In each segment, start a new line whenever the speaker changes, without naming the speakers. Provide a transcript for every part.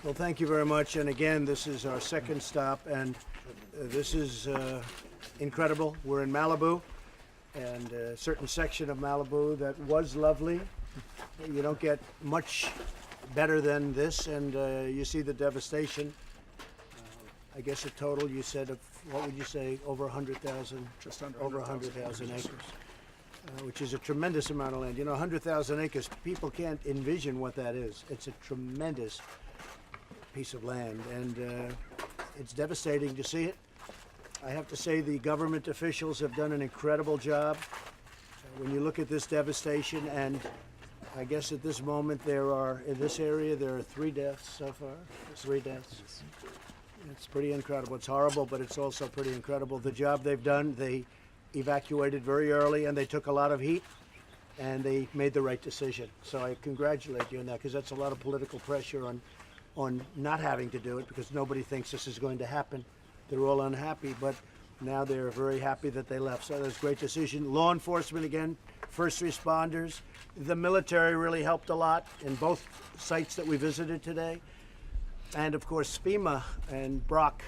Well, thank you very much. And again, this is our second stop, and this is incredible. We're in Malibu, and a certain section of Malibu that was lovely. You don't get much better than this, and you see the devastation. I guess a total, you said, of, what would you say, over 100,000?
Just under
over 100,000 acres. Which is a tremendous amount of land. You know, 100,000 acres, people can't envision what that is. It's a tremendous piece of land, and it's devastating to see it. I have to say the government officials have done an incredible job. When you look at this devastation, and I guess at this moment there are, in this area, there are 3 deaths so far. 3 deaths. It's pretty incredible. It's horrible, but it's also pretty incredible. The job they've done, they evacuated very early, and they took a lot of heat, and they made the right decision. So I congratulate you on that, because that's a lot of political pressure on not having to do it, because nobody thinks this is going to happen. They're all unhappy, but now they're very happy that they left. So that's a great decision. Law enforcement again, first responders, the military really helped a lot in both sites that we visited today. And of course FEMA and Brock.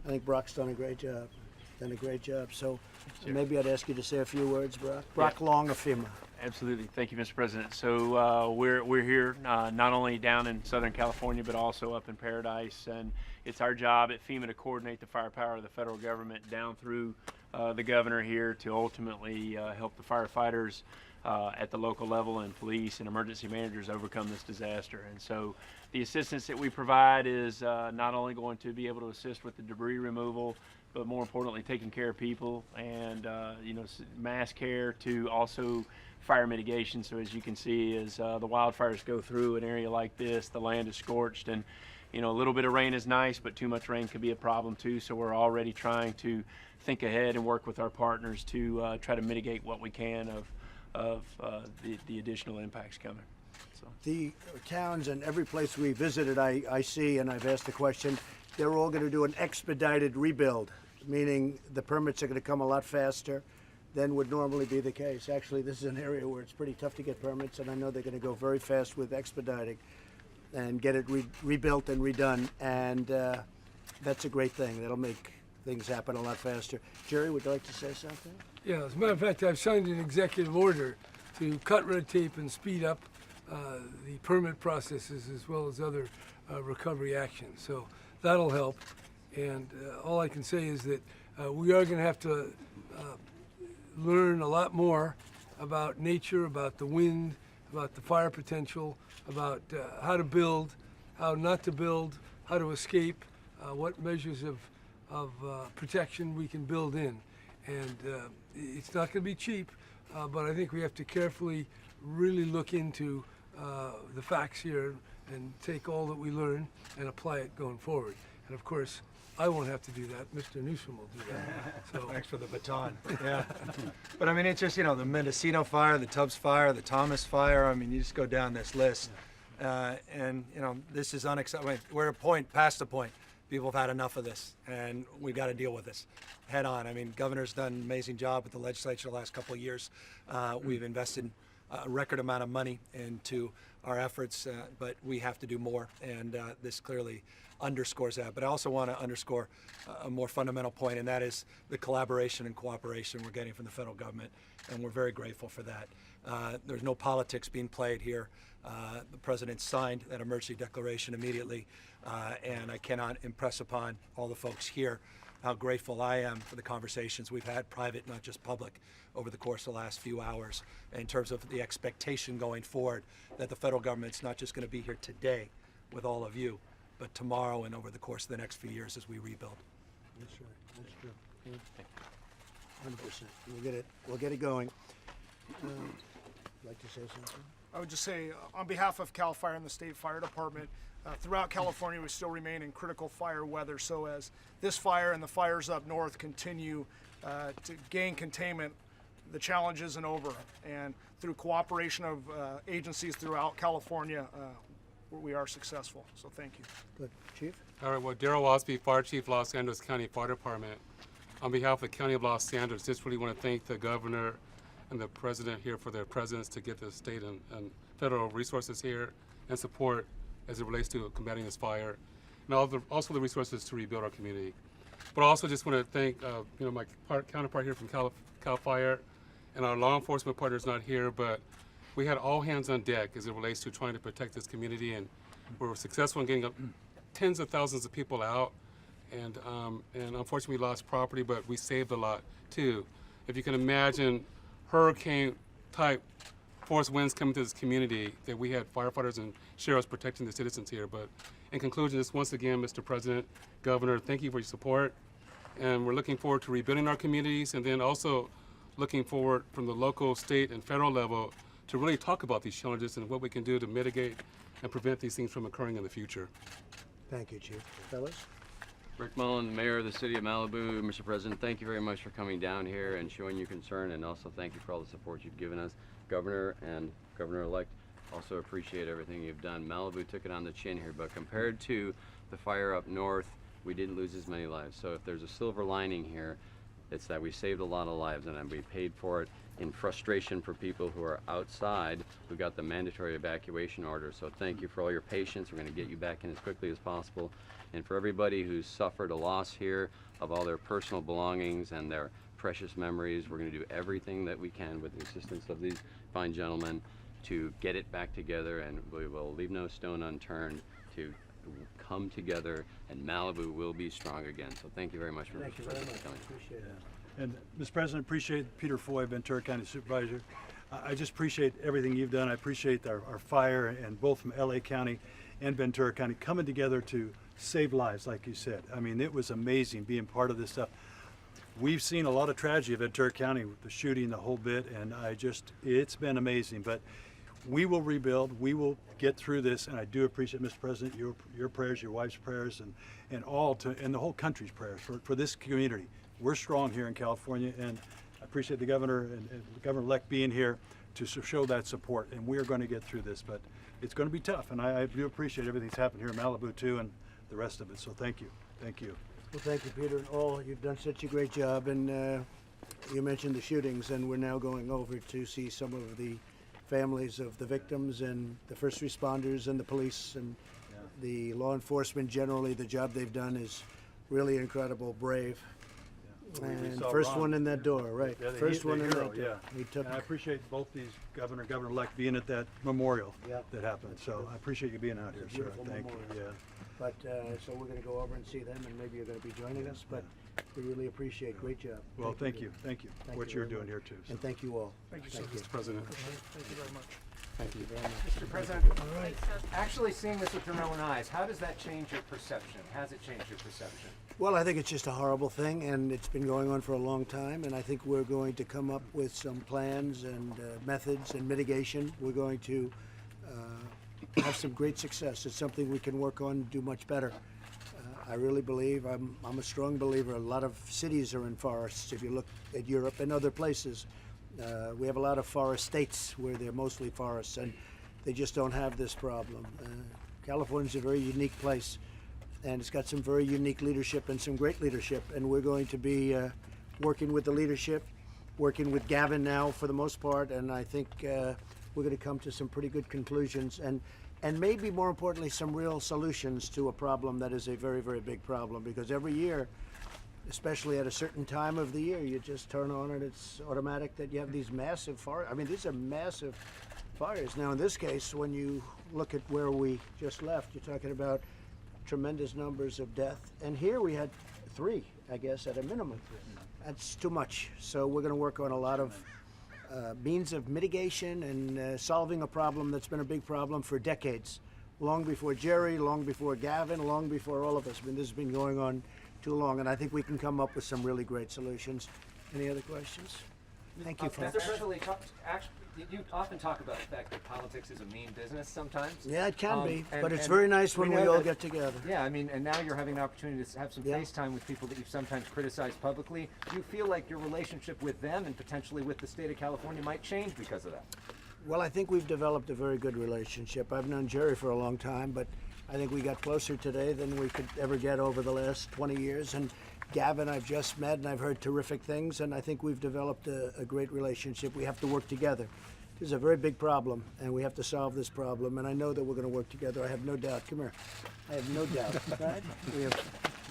I think Brock's done a great job. So maybe I'd ask you to say a few words, Brock. Brock Long of FEMA.
Absolutely. Thank you, Mr. President. So we're here not only down in Southern California, but also up in Paradise. And it's our job at FEMA to coordinate the firepower of the federal government down through the governor here to ultimately help the firefighters at the local level and police and emergency managers overcome this disaster. And so the assistance that we provide is not only going to be able to assist with the debris removal, but more importantly, taking care of people and mass care, to also fire mitigation. So as you can see, as the wildfires go through an area like this, the land is scorched, and a little bit of rain is nice, but too much rain could be a problem too. So we're already trying to think ahead and work with our partners to try to mitigate what we can of the additional impacts coming. So.
The towns and every place we visited, I see, and I've asked the question, they're all going to do an expedited rebuild, meaning the permits are going to come a lot faster than would normally be the case. Actually, this is an area where it's pretty tough to get permits, and I know they're going to go very fast with expediting and get it rebuilt and redone, and that's a great thing. That'll make things happen a lot faster. Jerry, would you like to say something?
Yeah, as a matter of fact, I've signed an executive order to cut red tape and speed up the permit processes as well as other recovery actions. So that'll help. And all I can say is that we are going to have to learn a lot more about nature, about the wind, about the fire potential, about how to build, how not to build, how to escape, what measures of protection we can build in. And it's not going to be cheap, but I think we have to carefully really look into the facts here and take all that we learn and apply it going forward. And of course, I won't have to do that. Mr. Newsom will do that. So
Thanks for the baton. Yeah. But I mean, it's just, the Mendocino fire, the Tubbs fire, the Thomas fire. I mean, you just go down this list. And, this is unacceptable. We're past the point. People have had enough of this, and we've got to deal with this head on. I mean, governor's done an amazing job with the legislature the last couple of years. We've invested a record amount of money into our efforts, but we have to do more, and this clearly underscores that. But I also want to underscore a more fundamental point, and that is the collaboration and cooperation we're getting from the federal government, and we're very grateful for that. There's no politics being played here. The president signed that emergency declaration immediately, and I cannot impress upon all the folks here how grateful I am for the conversations we've had, private, not just public, over the course of the last few hours, in terms of the expectation going forward that the federal government's not just going to be here today with all of you, but tomorrow and over the course of the next few years as we rebuild.
That's right. That's true. 100%. We'll get it going. Like to say something?
I would just say, on behalf of CAL FIRE and the State Fire Department, throughout California, we still remain in critical fire weather. So as this fire and the fires up north continue to gain containment, the challenge isn't over. And through cooperation of agencies throughout California, we are successful. So thank you.
Good. Chief?
All right, well, Darrell Wasby, Fire Chief, Los Angeles County Fire Department. On behalf of the County of Los Angeles, just really want to thank the governor and the president here for their presence to get the state and federal resources here and support as it relates to combating this fire, and also the resources to rebuild our community. But I also just want to thank my counterpart here from Cal Fire, and our law enforcement partners not here, but we had all hands on deck as it relates to trying to protect this community, and we were successful in getting tens of thousands of people out, and unfortunately we lost property, but we saved a lot too. If you can imagine hurricane type force winds coming to this community, that we had firefighters and sheriffs protecting the citizens here. But in conclusion, just once again, Mr. President, Governor, thank you for your support, and we're looking forward to rebuilding our communities, and then also looking forward from the local, state, and federal level to really talk about these challenges and what we can do to mitigate and prevent these things from occurring in the future.
Thank you, Chief. Fellas?
Rick Mullen, Mayor of the City of Malibu. Mr. President, thank you very much for coming down here and showing your concern, and also thank you for all the support you've given us. Governor and Governor-elect, also appreciate everything you've done. Malibu took it on the chin here, but compared to the fire up north, we didn't lose as many lives. So if there's a silver lining here, it's that we saved a lot of lives, and we paid for it in frustration for people who are outside who got the mandatory evacuation order. So thank you for all your patience. We're going to get you back in as quickly as possible. And for everybody who's suffered a loss here of all their personal belongings and their precious memories, we're going to do everything that we can with the assistance of these fine gentlemen to get it back together, and we will leave no stone unturned to come together, and Malibu will be strong again. So thank you very much for
Thank you very much. Appreciate it.
And Mr. President, appreciate Peter Foy, Ventura County Supervisor. I just appreciate everything you've done. I appreciate our fire, and both from LA County and Ventura County coming together to save lives, like you said. I mean, it was amazing being part of this stuff. We've seen a lot of tragedy in Ventura County with the shooting, the whole bit, and it's been amazing. But we will rebuild, we will get through this, and I do appreciate, Mr. President, your prayers, your wife's prayers, and the whole country's prayers for this community. We're strong here in California, and I appreciate the governor and the governor-elect being here to show that support, and we are going to get through this. But it's going to be tough, and I do appreciate everything that's happened here in Malibu too, and the rest of it. So thank you, thank you.
Well, thank you, Peter, and all. You've done such a great job, and you mentioned the shootings, and we're now going over to see some of the families of the victims and the first responders and the police and the law enforcement generally. The job they've done is really incredible, brave.
We
And
saw
first
Ron.
one in that door, right?
Yeah, the
First
hero,
one in that door.
yeah.
He took.
And I appreciate both these governor-elect being at that memorial
Yeah.
that happened. So I appreciate you being out here,
It's a
sir.
beautiful
Thank you.
memorial.
Yeah.
But so we're going to go over and see them, and maybe you're going to be joining us. But we really appreciate. Great job.
Well, thank you,
Peter.
thank you.
Thank
What
you
you're
very
doing
much.
here too. So.
And thank you all.
Thank you, sir.
Mr. President.
Thank you very much.
Thank you.
Mr. President, actually seeing this with your own eyes, how does that change your perception? Has it changed your perception?
Well, I think it's just a horrible thing, and it's been going on for a long time, and I think we're going to come up with some plans and methods and mitigation. We're going to have some great success. It's something we can work on and do much better. I really believe, I'm a strong believer, a lot of cities are in forests. If you look at Europe and other places, we have a lot of forest states where they're mostly forests, and they just don't have this problem. California's a very unique place, and it's got some very unique leadership and some great leadership, and we're going to be working with the leadership, working with Gavin now for the most part, and I think we're going to come to some pretty good conclusions, and maybe more importantly, some real solutions to a problem that is a very, very big problem, because every year, especially at a certain time of the year, you just turn on and it's automatic that you have these massive fires. I mean, these are massive fires. Now, in this case, when you look at where we just left, you're talking about tremendous numbers of death. And here we had 3, I guess, at a minimum. That's too much. So we're going to work on a lot of means of mitigation and solving a problem that's been a big problem for decades. Long before Jerry, long before Gavin, long before all of us. I mean, this has been going on too long, and I think we can come up with some really great solutions. Any other questions? Thank you, folks.
You often talk about the fact that politics is a mean business sometimes.
Yeah, it can be,
and-
but it's
and
very nice when we
know
all
that-
get together.
Yeah, I mean, and now you're having an opportunity to have some
Yeah.
face time with people that you've sometimes criticized publicly. Do you feel like your relationship with them and potentially with the state of California might change because of that?
Well, I think we've developed a very good relationship. I've known Jerry for a long time, but I think we got closer today than we could ever get over the last 20 years. And Gavin, I've just met, and I've heard terrific things, and I think we've developed a great relationship. We have to work together. This is a very big problem, and we have to solve this problem, and I know that we're going to work together. I have no doubt. Come here. I have no doubt. Right?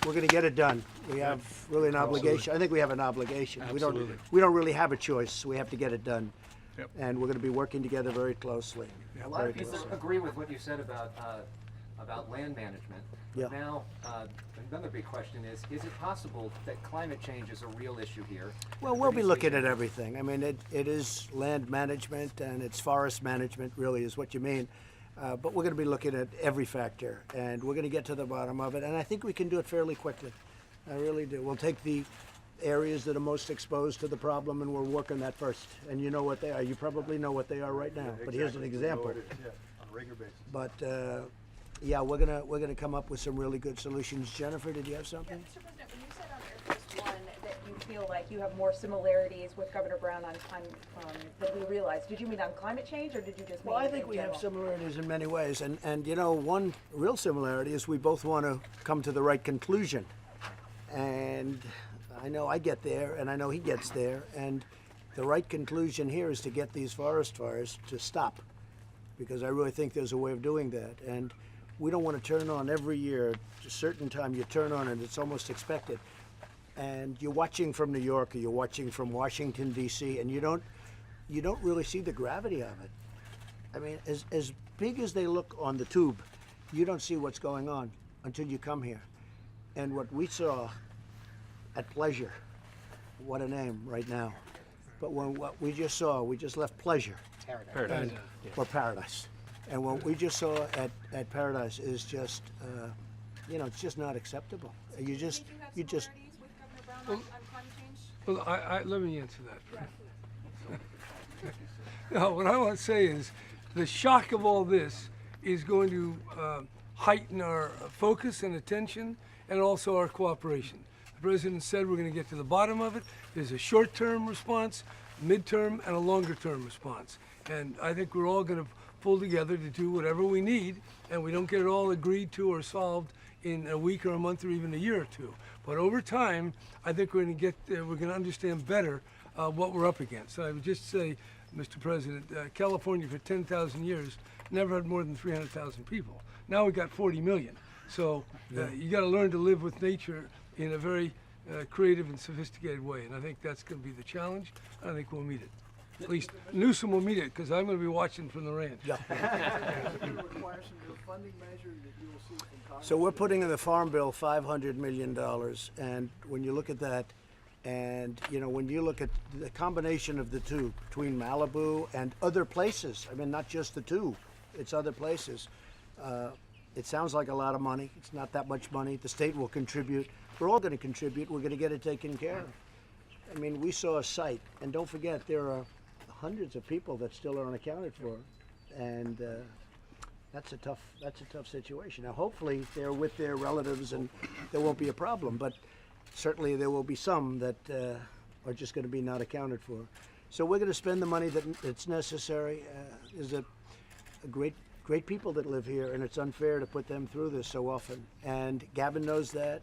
We're going to get it done. We have really an obligation. I think we have an obligation.
Absolutely.
We don't really have a choice. We have to get it done.
Yep.
And we're going to be working together very closely.
A lot of people agree with what you said about land management.
Yeah.
Now, another big question is it possible that climate change is a real issue here?
Well, we'll be looking at everything. I mean, it is land management and it's forest management, really, is what you mean. But we're going to be looking at every factor, and we're going to get to the bottom of it. And I think we can do it fairly quickly. I really do. We'll take the areas that are most exposed to the problem, and we'll work on that first. And you know what they are. You probably know what they are right now. But here's an example.
On a regular basis.
But yeah, we're gonna come up with some really good solutions. Jennifer, did you have something?
Mr. President, when you said on Air Force One that you feel like you have more similarities with Governor Brown on than we realized, did you mean on climate change, or did you just mean
Well, I
in
think we have
general?
similarities in many ways, and you know, one real similarity is we both want to come to the right conclusion. And I know I get there, and I know he gets there, and the right conclusion here is to get these forest fires to stop, because I really think there's a way of doing that. And we don't want to turn on every year. At a certain time you turn on, and it's almost expected. And you're watching from New York, or you're watching from Washington D.C., and you don't really see the gravity of it. I mean, as big as they look on the tube, you don't see what's going on until you come here. And what we saw at Pleasure, what a name right now. But what we just saw, we just left Pleasure.
Paradise.
Or Paradise. And what we just saw at Paradise is just, you know, it's just not acceptable. You just.
Did you have similarities with Governor Brown on climate change?
Well, let me answer that. No, what I want to say is the shock of all this is going to heighten our focus and attention, and also our cooperation. The President said we're going to get to the bottom of it. There's a short-term response, mid-term, and a longer-term response. And I think we're all going to pull together to do whatever we need, and we don't get it all agreed to or solved in a week or a month or even a year or two. But over time, I think we're going to understand better what we're up against. I would just say, Mr. President, California for 10,000 years never had more than 300,000 people. Now we got 40 million. So you got to learn to live with nature in a very creative and sophisticated way. And I think that's going to be the challenge. I think we'll meet it. At least Newsom will meet it, because I'm going to be watching from the ranch.
Yeah. So we're putting in the Farm Bill $500 million, and when you look at that, and you know, when you look at the combination of the two, between Malibu and other places, I mean, not just the two, it's other places. It sounds like a lot of money. It's not that much money. The state will contribute. We're all going to contribute. We're going to get it taken care of. I mean, we saw a site, and don't forget, there are hundreds of people that still aren't accounted for, and that's a tough situation. Now, hopefully, they're with their relatives, and there won't be a problem. But certainly, there will be some that are just going to be not accounted for. So we're going to spend the money that's necessary. There's a great people that live here, and it's unfair to put them through this so often. And Gavin knows that,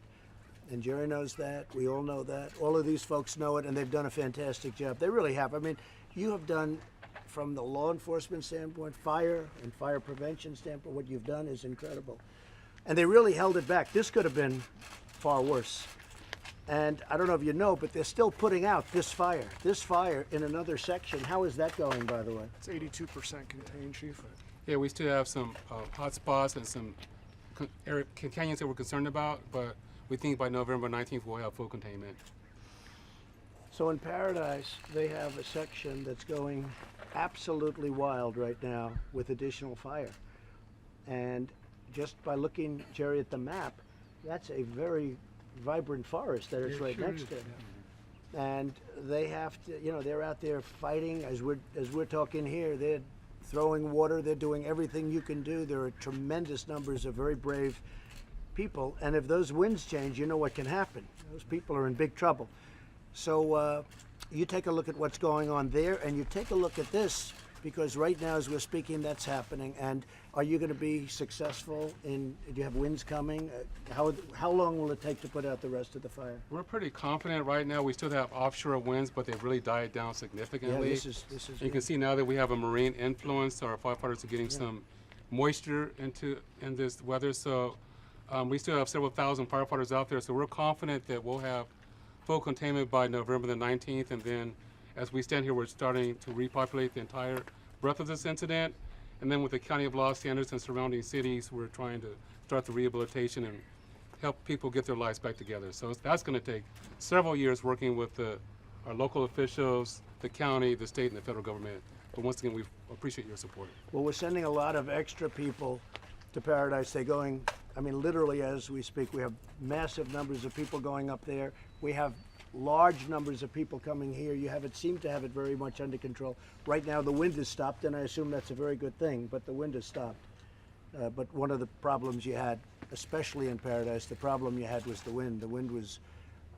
and Jerry knows that. We all know that. All of these folks know it, and they've done a fantastic job. They really have. I mean, you have done, from the law enforcement standpoint, fire and fire prevention standpoint, what you've done is incredible. And they really held it back. This could have been far worse. And I don't know if you know, but they're still putting out this fire in another section. How is that going, by the way?
It's 82% contained, Chief.
Yeah, we still have some hot spots and some canyons that we're concerned about, but we think by November 19th we'll have full containment.
So in Paradise, they have a section that's going absolutely wild right now with additional fire. And just by looking, Jerry, at the map, that's a very vibrant forest that it's right next to. And they have to, you know, they're out there fighting as we're talking here. They're throwing water. They're doing everything you can do. There are tremendous numbers of very brave people. And if those winds change, you know what can happen. Those people are in big trouble. So you take a look at what's going on there, and you take a look at this. Because right now, as we're speaking, that's happening. And are you going to be successful in, do you have winds coming? How long will it take to put out the rest of the fire?
We're pretty confident right now. We still have offshore winds, but they've really died down
Yeah,
significantly.
this is
You can see now that we have a marine influence, so our firefighters are getting some moisture in this weather. So we still have several thousand firefighters out there. So we're confident that we'll have full containment by November the 19th. And then as we stand here, we're starting to repopulate the entire breadth of this incident. And then with the County of Los Angeles and surrounding cities, we're trying to start the rehabilitation and help people get their lives back together. So that's going to take several years working with our local officials, the county, the state, and the federal government. But once again, we appreciate your support.
Well, we're sending a lot of extra people to Paradise. They're going, I mean, literally as we speak, we have massive numbers of people going up there. We have large numbers of people coming here. You haven't seemed to have it very much under control. Right now, the wind has stopped, and I assume that's a very good thing, but the wind has stopped. But one of the problems you had, especially in Paradise, the problem you had was the wind. The wind was,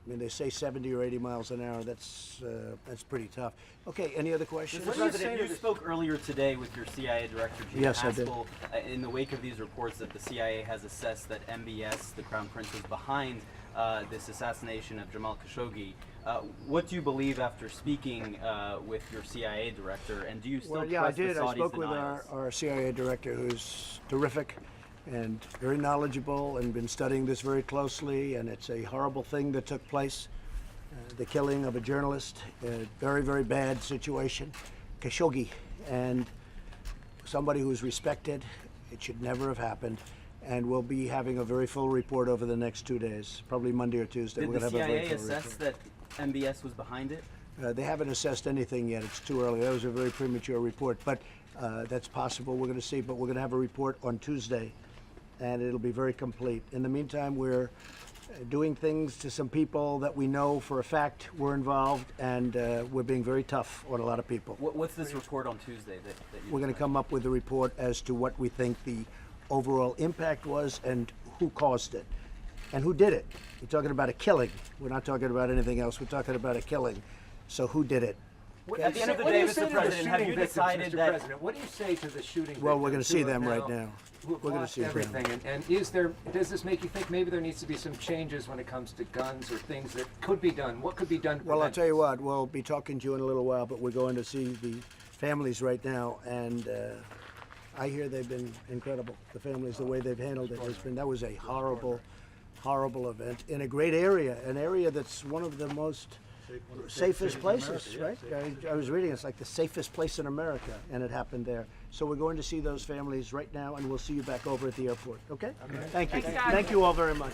I mean, they say 70 or 80 miles an hour. That's pretty tough. Okay, any other questions?
Mr. President, you spoke earlier today with your CIA director, Gene
Yes, I did.
Haspel, in the wake of these reports that the CIA has assessed that MBS, the Crown Prince, was behind this assassination of Jamal Khashoggi. What do you believe after speaking with your CIA director, and do you still
Well, yeah, I
trust the
did.
Saudis'
I spoke with
denials?
our CIA director, who's terrific and very knowledgeable and been studying this very closely. And it's a horrible thing that took place, the killing of a journalist, a very, very bad situation, Khashoggi, and somebody who's respected. It should never have happened. And we'll be having a very full report over the next 2 days, probably Monday or Tuesday.
Did
We're
the
going to have a very
CIA
full
assess
report.
that MBS was behind it?
They haven't assessed anything yet. It's too early. That was a very premature report, but that's possible. We're going to see, but we're going to have a report on Tuesday, and it'll be very complete. In the meantime, we're doing things to some people that we know for a fact were involved, and we're being very tough on a lot of people.
What's this report on Tuesday that you
We're going to come up with a report as to what we think the overall impact was and who caused it and who did it. We're talking about a killing. We're not talking about anything else. We're talking about a killing. So who did it?
At the end of the day, Mr. President, have you decided
Mr.
that...
President, what do you say to the shooting
Well, we're
victims
gonna see
who have
them right now.
Who have
We're gonna
lost
see them.
everything, and is there, does this make you think maybe there needs to be some changes when it comes to guns or things that could be done? What could be done to
Well, I'll
prevent
tell you what, we'll be talking to you in a little while, but we're going to see the families right now, and I hear they've been incredible. The families, the way they've handled it, that was a horrible, horrible event in a great area, an area that's one of the most safest places, right? I was reading, it's like the safest place in America, and it happened there. So we're going to see those families right now, and we'll see you back over at the airport, okay? Thank you. Thank you all very much.